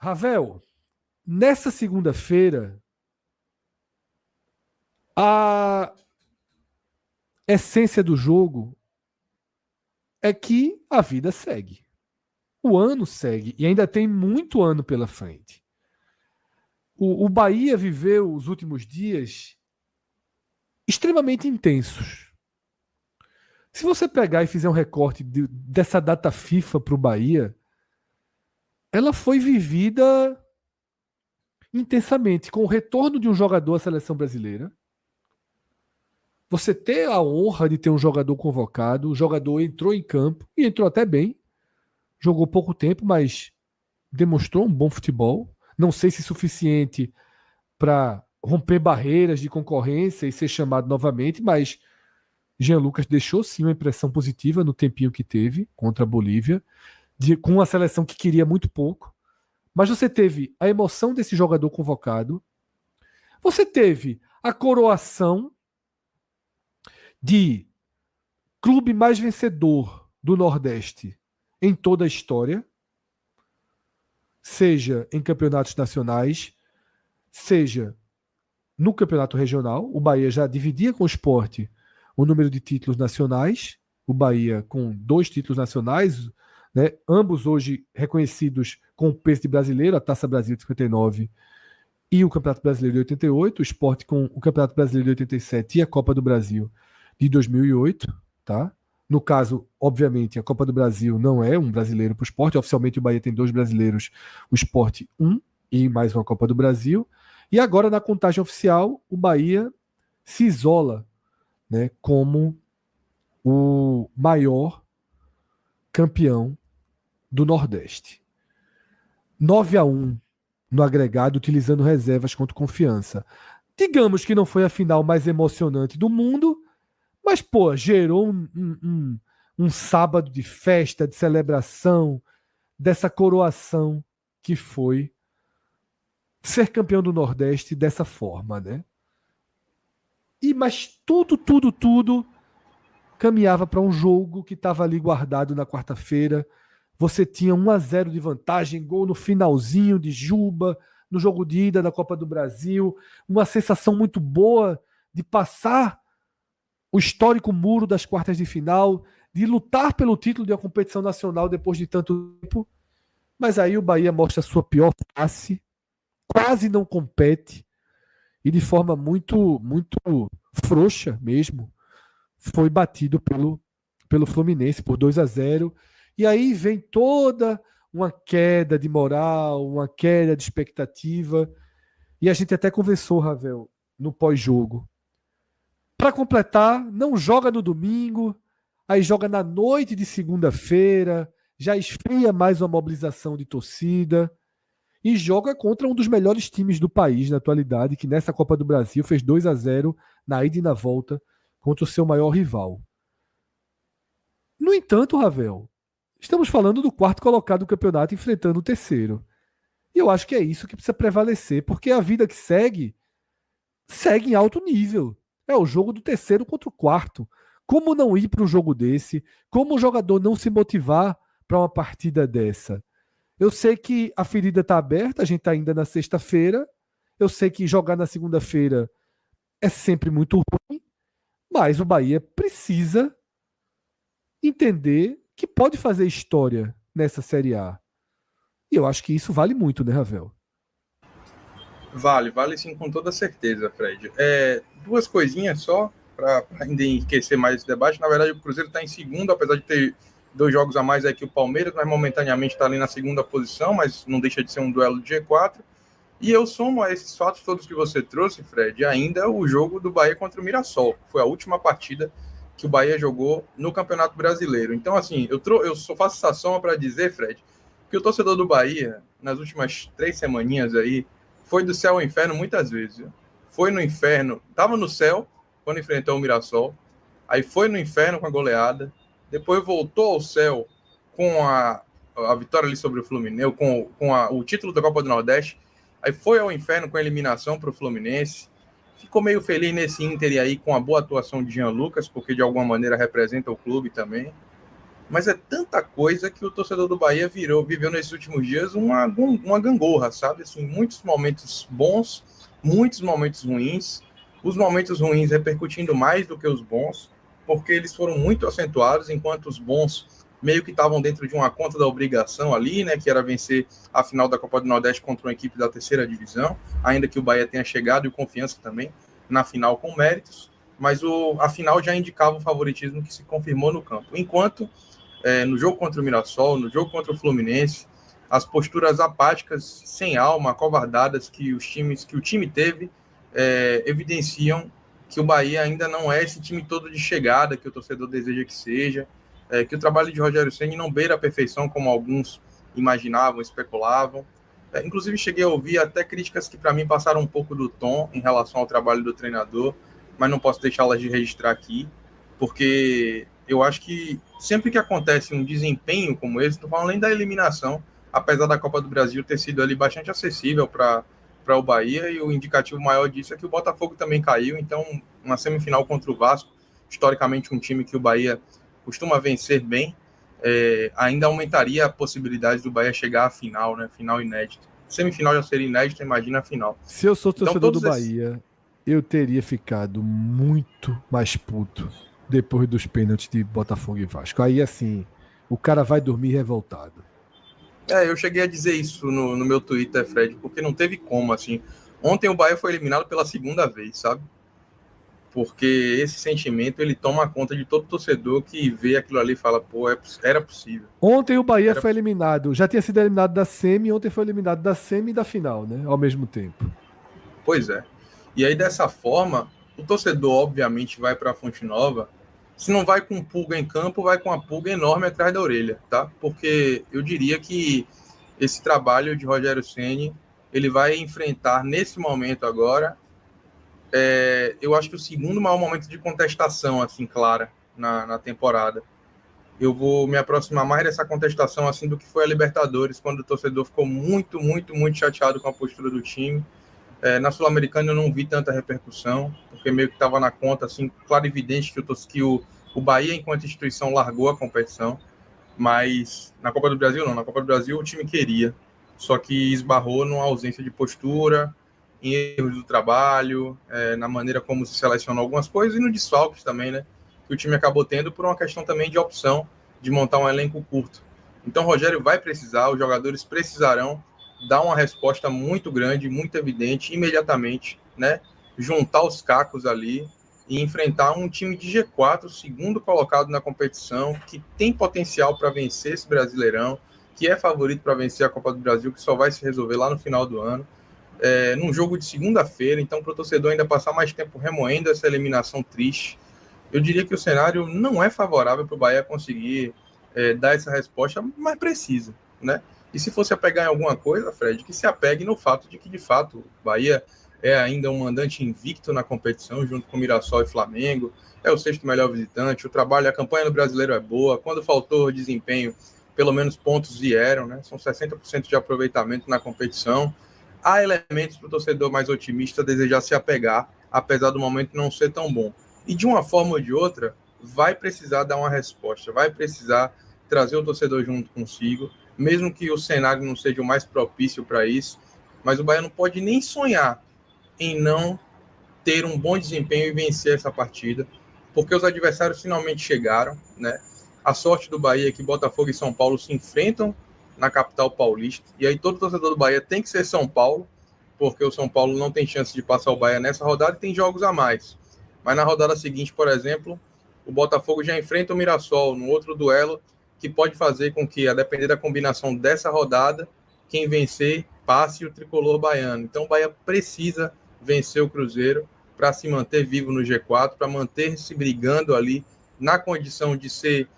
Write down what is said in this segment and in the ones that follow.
Ravel, nessa segunda-feira, a essência do jogo é que a vida segue. O ano segue e ainda tem muito ano pela frente. O Bahia viveu os últimos dias extremamente intensos. Se você pegar e fizer um recorte dessa data FIFA para o Bahia, ela foi vivida intensamente, com o retorno de um jogador à seleção brasileira. Você ter a honra de ter um jogador convocado, o jogador entrou em campo e entrou até bem, jogou pouco tempo, mas demonstrou um bom futebol. Não sei se suficiente para romper barreiras de concorrência e ser chamado novamente, mas Jean Lucas deixou sim uma impressão positiva no tempinho que teve contra a Bolívia, com uma seleção que queria muito pouco. Mas você teve a emoção desse jogador convocado, você teve a coroação de clube mais vencedor do Nordeste em toda a história, seja em campeonatos nacionais, seja no campeonato regional. O Bahia já dividia com o Sport o número de títulos nacionais, o Bahia com 2 títulos nacionais, né, ambos hoje reconhecidos com o peso de brasileiro, a Taça Brasil de 59 e o Campeonato Brasileiro de 88, o Sport com o Campeonato Brasileiro de 87 e a Copa do Brasil de 2008, tá? No caso, obviamente, a Copa do Brasil não é um brasileiro para o Sport, oficialmente o Bahia tem 2 brasileiros, o Sport 1 e mais uma Copa do Brasil, e agora na contagem oficial o Bahia se isola, né, como o maior campeão do Nordeste. 9-1 no agregado, utilizando reservas contra Confiança. Digamos que não foi a final mais emocionante do mundo, mas, pô, gerou um sábado de festa, de celebração, dessa coroação que foi ser campeão do Nordeste dessa forma, né? Mas tudo caminhava para um jogo que estava ali guardado na quarta-feira. Você tinha 1-0 de vantagem, gol no finalzinho de Juba, no jogo de ida da Copa do Brasil, uma sensação muito boa de passar o histórico muro das quartas de final, de lutar pelo título de uma competição nacional depois de tanto tempo. Mas aí o Bahia mostra a sua pior face, quase não compete e de forma muito frouxa mesmo foi batido pelo Fluminense por 2-0. E aí vem toda uma queda de moral, uma queda de expectativa. E a gente até conversou, Ravel, no pós-jogo. Para completar, não joga no domingo, aí joga na noite de segunda-feira, já esfria mais uma mobilização de torcida e joga contra um dos melhores times do país na atualidade, que nessa Copa do Brasil fez 2-0 na ida e na volta contra o seu maior rival. No entanto, Ravel, estamos falando do 4º colocado do campeonato enfrentando o 3º. E eu acho que é isso que precisa prevalecer, porque a vida que segue em alto nível. É o jogo do 3º contra o 4º. Como não ir para um jogo desse? Como o jogador não se motivar para uma partida dessa? Eu sei que a ferida está aberta, a gente está ainda na sexta-feira. Eu sei que jogar na segunda-feira é sempre muito ruim, mas o Bahia precisa entender que pode fazer história nessa Série A. E eu acho que isso vale muito, né, Ravel? Vale sim, com toda certeza, Fred. 2 coisinhas só, para ainda enriquecer mais esse debate. Na verdade, o Cruzeiro está em segundo, apesar de ter 2 jogos a mais aí que o Palmeiras, mas momentaneamente está ali na segunda posição, mas não deixa de ser um duelo de G4. E eu somo a esses fatos todos que você trouxe, Fred, ainda o jogo do Bahia contra o Mirassol, que foi a última partida que o Bahia jogou no Campeonato Brasileiro. Então, assim, eu só faço essa soma para dizer, Fred, que o torcedor do Bahia, nas últimas 3 semaninhas aí, foi do céu ao inferno muitas vezes. Viu? Foi no inferno, estava no céu quando enfrentou o Mirassol, aí foi no inferno com a goleada, depois voltou ao céu com a vitória ali sobre o Fluminense, com o título da Copa do Nordeste, aí foi ao inferno com a eliminação para o Fluminense, ficou meio feliz nesse Inter aí com a boa atuação de Jean Lucas, porque de alguma maneira representa o clube também. Mas é tanta coisa que o torcedor do Bahia viveu nesses últimos dias uma gangorra, sabe? Assim, muitos momentos bons, muitos momentos ruins, os momentos ruins repercutindo mais do que os bons, porque eles foram muito acentuados, enquanto os bons meio que estavam dentro de uma conta da obrigação ali, né, que era vencer a final da Copa do Nordeste contra uma equipe da terceira divisão, ainda que o Bahia tenha chegado, e o Confiança também, na final com méritos, mas a final já indicava o favoritismo que se confirmou no campo. Enquanto no jogo contra o Mirassol, no jogo contra o Fluminense, as posturas apáticas, sem alma, acovardadas que o time teve, evidenciam que o Bahia ainda não é esse time todo de chegada que o torcedor deseja que seja, que o trabalho de Rogério Ceni não beira a perfeição como alguns imaginavam, especulavam. Inclusive cheguei a ouvir até críticas que para mim passaram um pouco do tom em relação ao trabalho do treinador, mas não posso deixá-las de registrar aqui, porque eu acho que sempre que acontece um desempenho como esse, estou falando além da eliminação, apesar da Copa do Brasil ter sido ali bastante acessível para o Bahia, e o indicativo maior disso é que o Botafogo também caiu, então uma semifinal contra o Vasco, historicamente um time que o Bahia costuma vencer bem, ainda aumentaria a possibilidade do Bahia chegar à final, né? Final inédita. Semifinal já seria inédita, imagina a final. Se eu sou Então torcedor do todos esses... Bahia, eu teria ficado muito mais puto depois dos pênaltis de Botafogo e Vasco. Aí, assim, o cara vai dormir revoltado. Eu cheguei a dizer isso no meu Twitter, Fred, porque não teve como, assim. Ontem o Bahia foi eliminado pela segunda vez, sabe? Porque esse sentimento, ele toma conta de todo torcedor que vê aquilo ali e fala, pô, era possível. Ontem o Bahia Era foi eliminado. Já tinha sido eliminado da semi, ontem foi eliminado da semi e da final, né? Ao mesmo tempo. Pois é. E aí, dessa forma, o torcedor, obviamente, vai para a Fonte Nova. Se não vai com pulga em campo, vai com uma pulga enorme atrás da orelha, tá? Porque eu diria que esse trabalho de Rogério Ceni, ele vai enfrentar nesse momento agora, eu acho que o segundo maior momento de contestação, assim, clara, na temporada. Eu vou me aproximar mais dessa contestação, assim, do que foi a Libertadores, quando o torcedor ficou muito, muito, muito chateado com a postura do time. Na Sul-Americana eu não vi tanta repercussão, porque meio que estava na conta, assim, claro e evidente que o Bahia, enquanto instituição, largou a competição, mas na Copa do Brasil não, na Copa do Brasil o time queria, só que esbarrou numa ausência de postura, em erros do trabalho, na maneira como se selecionou algumas coisas e no desfalques também, né, que o time acabou tendo por uma questão também de opção de montar um elenco curto. Então o Rogério vai precisar, os jogadores precisarão dar uma resposta muito grande, muito evidente, imediatamente, né? Juntar os cacos ali e enfrentar um time de G4, segundo colocado na competição, que tem potencial para vencer esse Brasileirão, que é favorito para vencer a Copa do Brasil, que só vai se resolver lá no final do ano, num jogo de segunda-feira. Então, para o torcedor ainda passar mais tempo remoendo essa eliminação triste, eu diria que o cenário não é favorável para o Bahia conseguir dar essa resposta, mas precisa, né? E se fosse apegar em alguma coisa, Fred, que se apegue no fato de que, de fato, o Bahia é ainda um mandante invicto na competição, junto com Mirassol e Flamengo, é o sexto melhor visitante, o trabalho, a campanha no Brasileiro é boa, quando faltou desempenho, pelo menos pontos vieram, né? São 60% de aproveitamento na competição. Há elementos para o torcedor mais otimista desejar se apegar, apesar do momento não ser tão bom. E de uma forma ou de outra, vai precisar dar uma resposta, vai precisar trazer o torcedor junto consigo, mesmo que o cenário não seja o mais propício para isso, mas o Bahia não pode nem sonhar em não ter um bom desempenho e vencer essa partida, porque os adversários finalmente chegaram, né? A sorte do Bahia é que Botafogo e São Paulo se enfrentam na capital paulista, e aí todo torcedor do Bahia tem que ser São Paulo, porque o São Paulo não tem chance de passar o Bahia nessa rodada e tem jogos a mais. Mas na rodada seguinte, por exemplo, o Botafogo já enfrenta o Mirassol no outro duelo, que pode fazer com que, a depender da combinação dessa rodada, quem vencer passe o tricolor baiano. Então o Bahia precisa vencer o Cruzeiro para se manter vivo no G4, para manter-se brigando ali na condição de ser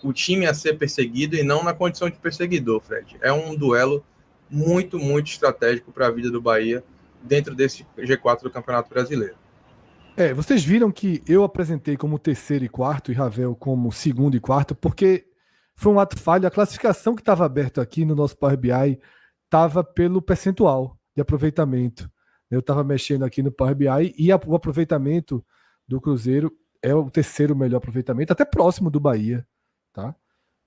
o time a ser perseguido e não na condição de perseguidor, Fred. É um duelo muito, muito estratégico para a vida do Bahia dentro desse G4 do Campeonato Brasileiro. Vocês viram que eu apresentei como terceiro e quarto e Ravel como segundo e quarto, porque foi um ato falho. A classificação que estava aberta aqui no nosso Power BI estava pelo percentual de aproveitamento. Eu estava mexendo aqui no Power BI e o aproveitamento do Cruzeiro é o terceiro melhor aproveitamento, até próximo do Bahia, tá?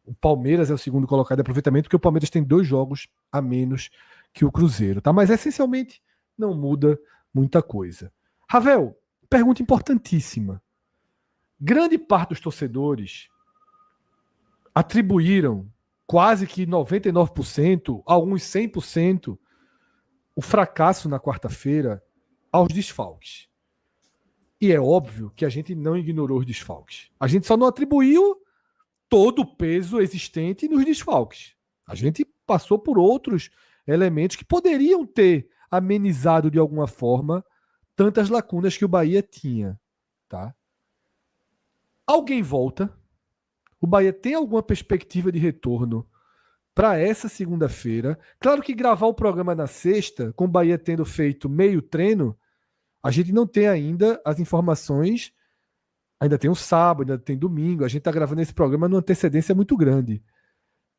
O Palmeiras é o segundo colocado de aproveitamento, porque o Palmeiras tem 2 jogos a menos que o Cruzeiro, tá? Mas essencialmente não muda muita coisa. Ravel, pergunta importantíssima. Grande parte dos torcedores atribuíram quase que 99%, alguns 100%, o fracasso na quarta-feira aos desfalques. E é óbvio que a gente não ignorou os desfalques. A gente só não atribuiu todo o peso existente nos desfalques. A gente passou por outros elementos que poderiam ter amenizado de alguma forma tantas lacunas que o Bahia tinha. Tá? Alguém volta? O Bahia tem alguma perspectiva de retorno para essa segunda-feira? Claro que gravar o programa na sexta, com o Bahia tendo feito meio treino, a gente não tem ainda as informações. Ainda tem o sábado, ainda tem domingo. A gente está gravando esse programa numa antecedência muito grande.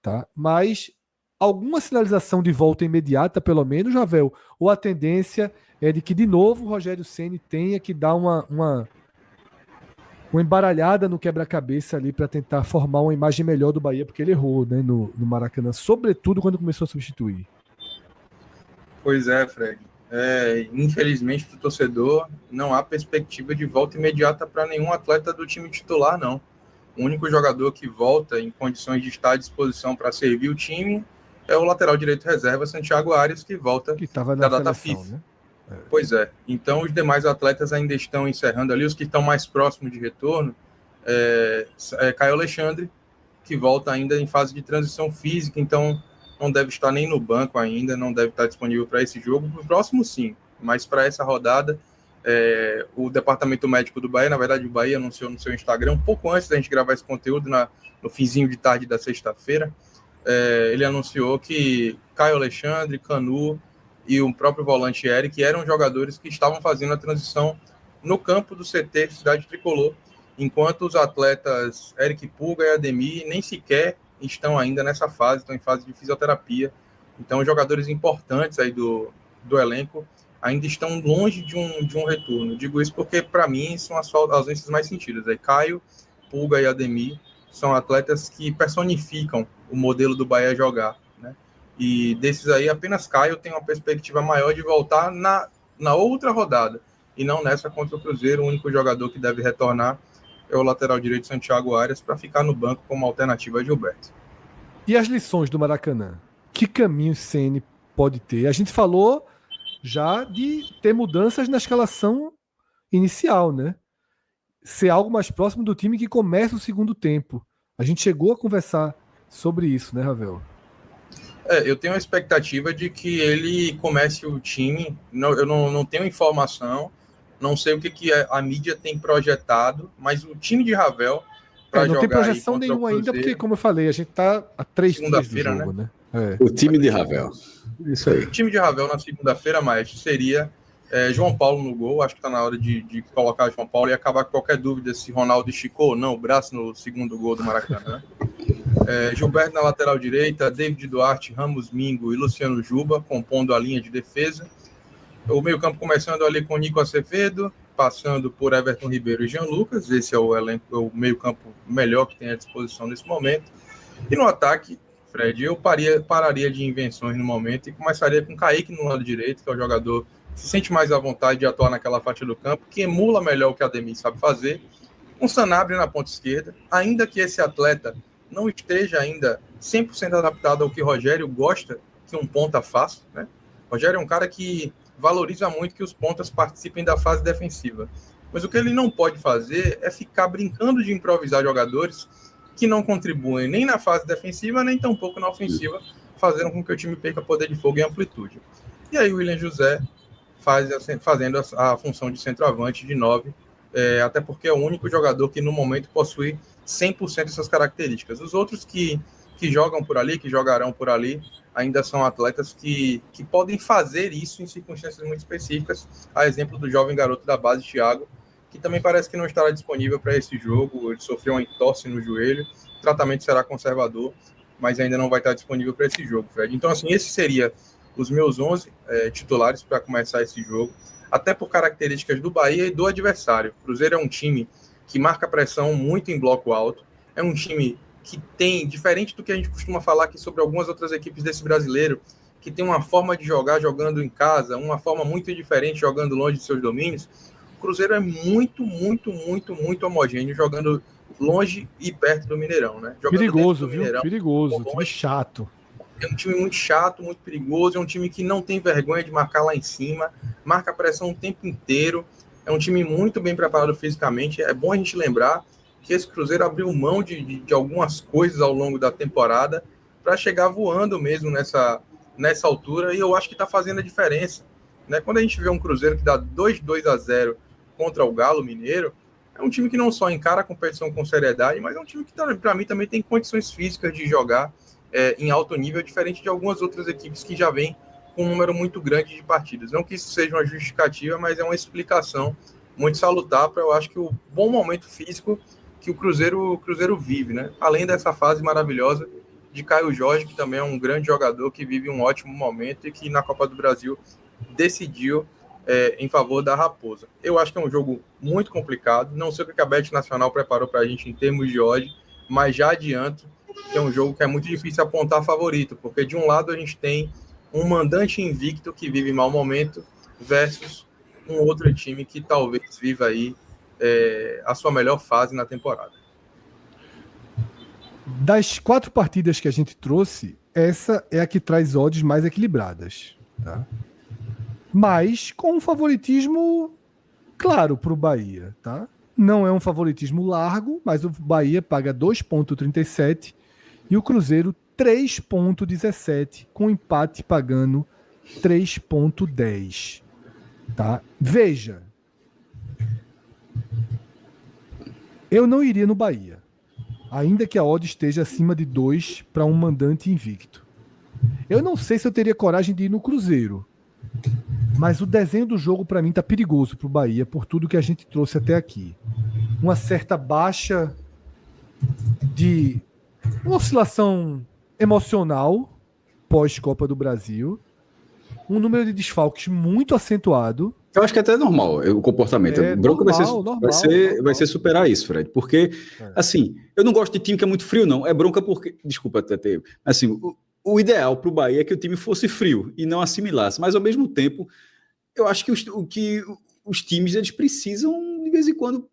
Tá? Mas alguma sinalização de volta imediata, pelo menos, Ravel? Ou a tendência é de que, de novo, o Rogério Ceni tenha que dar uma embaralhada no quebra-cabeça ali para tentar formar uma imagem melhor do Bahia, porque ele errou, né, no Maracanã, sobretudo quando começou a substituir. Pois é, Fred. Infelizmente, para o torcedor, não há perspectiva de volta imediata para nenhum atleta do time titular, não. O único jogador que volta em condições de estar à disposição para servir o time é o lateral direito reserva, Santiago Arias, que volta que estava da na data seleção, FIFA. Né? Pois é. Então, os demais atletas ainda estão encerrando ali. Os que estão mais próximos de retorno Caio Alexandre, que volta ainda em fase de transição física, então não deve estar nem no banco ainda, não deve estar disponível para esse jogo. No próximo, sim, mas para essa rodada, o departamento médico do Bahia, na verdade, o Bahia anunciou no seu Instagram, um pouco antes da gente gravar esse conteúdo, no finzinho de tarde da sexta-feira, ele anunciou que Caio Alexandre, Canu e o próprio volante Eric eram jogadores que estavam fazendo a transição no campo do CT Cidade Tricolor, enquanto os atletas Eric Pulga e Ademir nem sequer estão ainda nessa fase, estão em fase de fisioterapia. Então, jogadores importantes aí do elenco ainda estão longe de um retorno. Digo isso porque, para mim, são as ausências mais sentidas. Caio, Pulga e Ademir são atletas que personificam o modelo do Bahia jogar, né? E desses aí, apenas Caio tem uma perspectiva maior de voltar na outra rodada, e não nessa contra o Cruzeiro. O único jogador que deve retornar é o lateral direito Santiago Arias, para ficar no banco como alternativa a Gilberto. E as lições do Maracanã? Que caminho Ceni pode ter? A gente falou já de ter mudanças na escalação inicial, né? Ser algo mais próximo do time que começa o segundo tempo. A gente chegou a conversar sobre isso, né, Ravel? Eu tenho a expectativa de que ele comece o time. Eu não tenho informação, não sei o que a mídia tem projetado, mas o time de Ravel para jogar. Não tem projeção nenhuma ainda, porque, como eu falei, a gente está a 3 dias do jogo, né? O time de Ravel. Isso aí. O time de Ravel na segunda-feira, Maestro, seria João Paulo no gol. Acho que está na hora de colocar João Paulo e acabar com qualquer dúvida se Ronaldo esticou ou não o braço no segundo gol do Maracanã. Gilberto na lateral direita, David Duarte, Ramos Mingo e Luciano Juba, compondo a linha de defesa. O meio-campo começando ali com Nico Acevedo, passando por Everton Ribeiro e Jean Lucas. Esse é o meio-campo melhor que tem à disposição nesse momento. E no ataque, Fred, eu pararia de invenções no momento e começaria com Kaique no lado direito, que é o jogador que se sente mais à vontade de atuar naquela faixa do campo, que emula melhor o que a Ademir sabe fazer. Um Sanabria na ponta esquerda, ainda que esse atleta não esteja ainda 100% adaptado ao que Rogério gosta que um ponta faça, né? Rogério é um cara que valoriza muito que os pontas participem da fase defensiva. Mas o que ele não pode fazer é ficar brincando de improvisar jogadores que não contribuem nem na fase defensiva, nem tampouco na ofensiva, fazendo com que o time perca poder de fogo e amplitude. E aí o William José fazendo a função de centroavante de 9, até porque é o único jogador que no momento possui 100% dessas características. Os outros que jogam por ali, que jogarão por ali, ainda são atletas que podem fazer isso em circunstâncias muito específicas, a exemplo do jovem garoto da base, Thiago, que também parece que não estará disponível para esse jogo. Ele sofreu uma entorse no joelho, o tratamento será conservador, mas ainda não vai estar disponível para esse jogo, Fred. Então, assim, esse seria os meus 11 titulares para começar esse jogo, até por características do Bahia e do adversário. O Cruzeiro é um time que marca pressão muito em bloco alto, é um time que tem, diferente do que a gente costuma falar aqui sobre algumas outras equipes desse brasileiro, que tem uma forma de jogar jogando em casa, uma forma muito diferente jogando longe de seus domínios, o Cruzeiro é muito, muito, muito, muito homogêneo, jogando longe e perto do Mineirão, né? Jogando Perigoso, do viu? Mineirão, Perigoso, longe, time chato. é um time muito chato, muito perigoso, é um time que não tem vergonha de marcar lá em cima, marca a pressão o tempo inteiro, é um time muito bem preparado fisicamente. É bom a gente lembrar que esse Cruzeiro abriu mão de algumas coisas ao longo da temporada para chegar voando mesmo nessa altura, e eu acho que está fazendo a diferença. Né? Quando a gente vê um Cruzeiro que dá 2-0 contra o Galo Mineiro, é um time que não só encara a competição com seriedade, mas é um time que, para mim, também tem condições físicas de jogar em alto nível, diferente de algumas outras equipes que já vêm com um número muito grande de partidas. Não que isso seja uma justificativa, mas é uma explicação muito salutar para, eu acho, que o bom momento físico que o Cruzeiro vive, né? Além dessa fase maravilhosa de Caio Jorge, que também é um grande jogador, que vive um ótimo momento e que na Copa do Brasil decidiu em favor da Raposa. Eu acho que é um jogo muito complicado, não sei o que a Bet Nacional preparou para a gente em termos de odds, mas já adianto que é um jogo que é muito difícil apontar favorito, porque de um lado a gente tem um mandante invicto que vive mau momento versus um outro time que talvez viva aí a sua melhor fase na temporada. Das 4 partidas que a gente trouxe, essa é a que traz odds mais equilibradas. Tá? Mas com um favoritismo claro para o Bahia. Tá? Não é um favoritismo largo, mas o Bahia paga 2,37 e o Cruzeiro 3,17, com empate pagando 3,10. Tá? Veja, eu não iria no Bahia, ainda que a odd esteja acima de 2 para um mandante invicto. Eu não sei se eu teria coragem de ir no Cruzeiro, mas o desenho do jogo para mim tá perigoso para o Bahia, por tudo que a gente trouxe até aqui. Uma certa baixa de uma oscilação emocional pós-Copa do Brasil, um número de desfalques muito acentuado. Eu acho que é até normal o comportamento. Bronca vai ser superar isso, Fred. Porque, assim, eu não gosto de time que é muito frio, não. É bronca porque... Desculpa, Tete. Assim, o ideal para o Bahia é que o time fosse frio e não assimilasse. Mas, ao mesmo tempo, eu acho que os times eles precisam, de vez em quando,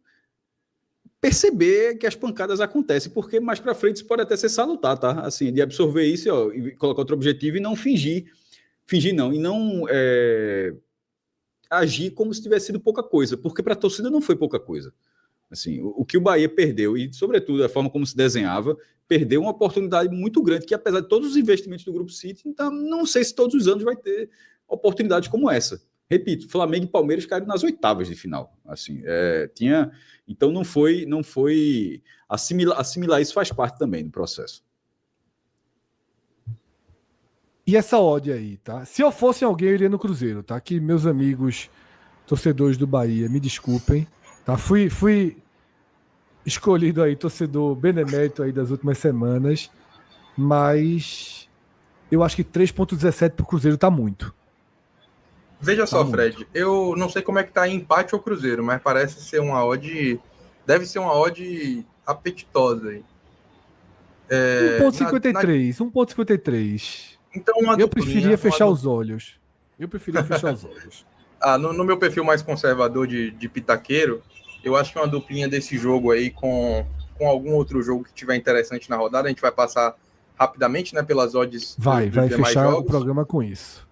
perceber que as pancadas acontecem, porque mais para frente isso pode até ser salutar, tá? Assim, de absorver isso e colocar outro objetivo e não fingir não, e não agir como se tivesse sido pouca coisa, porque para a torcida não foi pouca coisa. Assim, o que o Bahia perdeu, e sobretudo a forma como se desenhava, perdeu uma oportunidade muito grande, que apesar de todos os investimentos do Grupo City, então, não sei se todos os anos vai ter oportunidades como essa. Repito, Flamengo e Palmeiras caíram nas oitavas de final. Assim, então não foi assimilar isso faz parte também do processo. E essa odd aí, tá? Se eu fosse alguém, eu iria no Cruzeiro, tá? Que meus amigos torcedores do Bahia me desculpem, tá? Fui escolhido aí torcedor benemérito aí das últimas semanas, mas eu acho que 3,17 pro Cruzeiro tá muito. Veja só, Fred, eu não sei como é que tá empate ou Cruzeiro, mas parece ser uma odd, deve ser uma odd apetitosa aí. 1,53. Então, eu preferia fechar os olhos. No meu perfil mais conservador de pitaqueiro, eu acho que uma duplinha desse jogo aí com algum outro jogo que tiver interessante na rodada, a gente vai passar rapidamente, né, pelas odds. Vai fechar jogos. O programa com isso.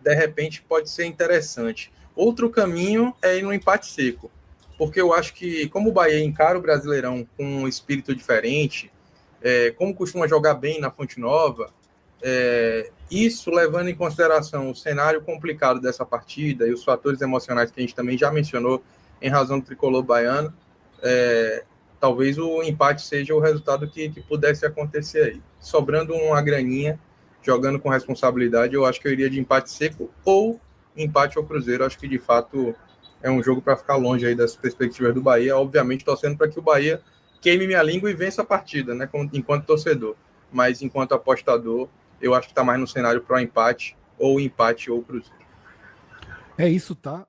De repente pode ser interessante. Outro caminho é ir no empate seco, porque eu acho que, como o Bahia encara o Brasileirão com um espírito diferente, como costuma jogar bem na Fonte Nova, isso levando em consideração o cenário complicado dessa partida e os fatores emocionais que a gente também já mencionou em razão do tricolor baiano, talvez o empate seja o resultado que pudesse acontecer aí. Sobrando uma graninha, jogando com responsabilidade, eu acho que eu iria de empate seco ou empate ao Cruzeiro. Acho que, de fato, é um jogo para ficar longe aí das perspectivas do Bahia. Obviamente, torcendo para que o Bahia queime minha língua e vença a partida, né, enquanto torcedor. Mas, enquanto apostador, eu acho que está mais no cenário para o empate ou Cruzeiro. É isso, tá?